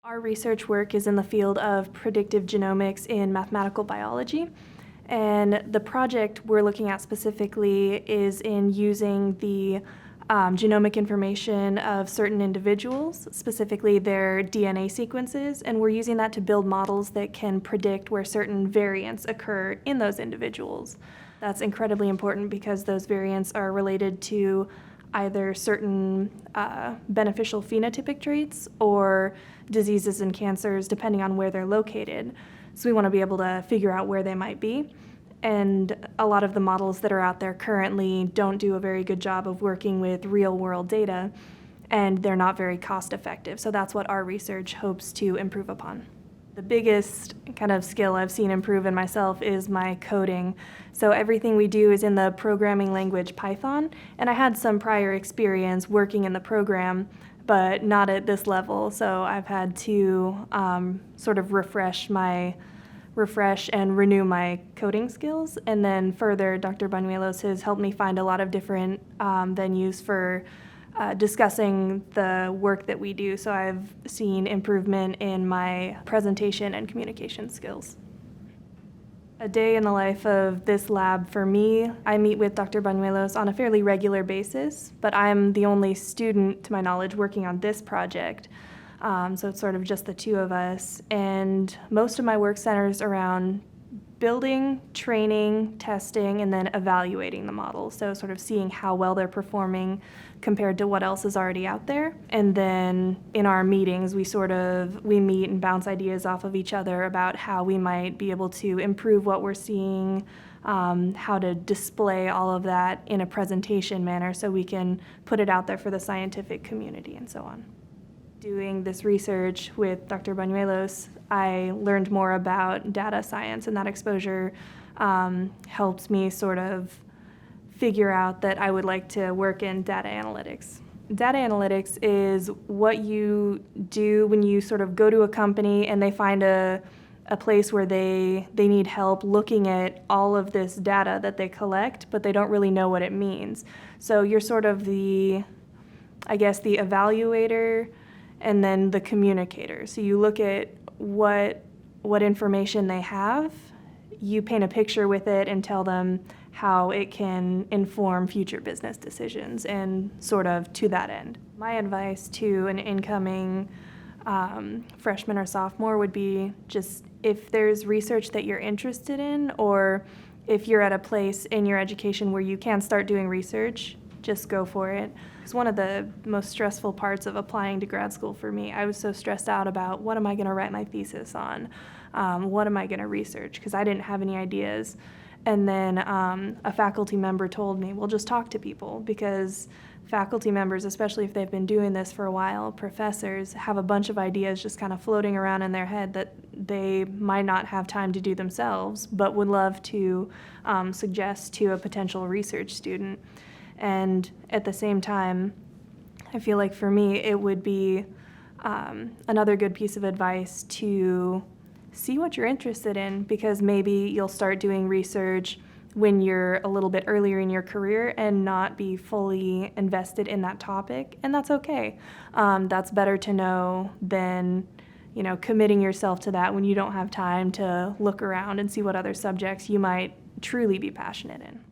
Our research work is in the field of predictive genomics in mathematical biology. And the project we're looking at specifically is in using the genomic information of certain individuals, specifically their DNA sequences, and we're using that to build models that can predict where certain variants occur in those individuals. That's incredibly important because those variants are related to either certain beneficial phenotypic traits or diseases and cancers, depending on where they're located. So we want to be able to figure out where they might be. And a lot of the models that are out there currently don't do a very good job of working with real-world data, and they're not very cost-effective. So that's what our research hopes to improve upon. The biggest kind of skill I've seen improve in myself is my coding. So everything we do is in the programming language Python, and I had some prior experience working in the program, but not at this level. So I've had to sort of refresh and renew my coding skills. And then further, Dr. Banuelos has helped me find a lot of different venues for discussing the work that we do. So I've seen improvement in my presentation and communication skills. A day in the life of this lab for me, I meet with Dr. Banuelos on a fairly regular basis, but I'm the only student, to my knowledge, working on this project. So it's sort of just the two of us. And most of my work centers around building, training, testing, and then evaluating the models. So sort of seeing how well they're performing compared to what else is already out there. And then in our meetings, we meet and bounce ideas off of each other about how we might be able to improve what we're seeing, how to display all of that in a presentation manner so we can put it out there for the scientific community and so on. Doing this research with Dr. Banuelos, I learned more about data science, and that exposure helped me sort of figure out that I would like to work in data analytics. Data analytics is what you do when you sort of go to a company and they find a place where they need help looking at all of this data that they collect, but they don't really know what it means. So you're sort of the evaluator and then the communicator. So you look at what information they have, you paint a picture with it and tell them how it can inform future business decisions and sort of to that end. My advice to an incoming freshman or sophomore would be just if there's research that you're interested in, or if you're at a place in your education where you can start doing research, just go for it. It's one of the most stressful parts of applying to grad school for me. I was so stressed out about what am I going to write my thesis on? What am I going to research? Because I didn't have any ideas. And then a faculty member told me, well, just talk to people, because faculty members, especially if they've been doing this for a while, professors, have a bunch of ideas just kind of floating around in their head that they might not have time to do themselves, but would love to suggest to a potential research student. And at the same time, I feel like for me, it would be another good piece of advice to see what you're interested in, because maybe you'll start doing research when you're a little bit earlier in your career and not be fully invested in that topic, and that's okay. That's better to know than committing yourself to that when you don't have time to look around and see what other subjects you might truly be passionate in.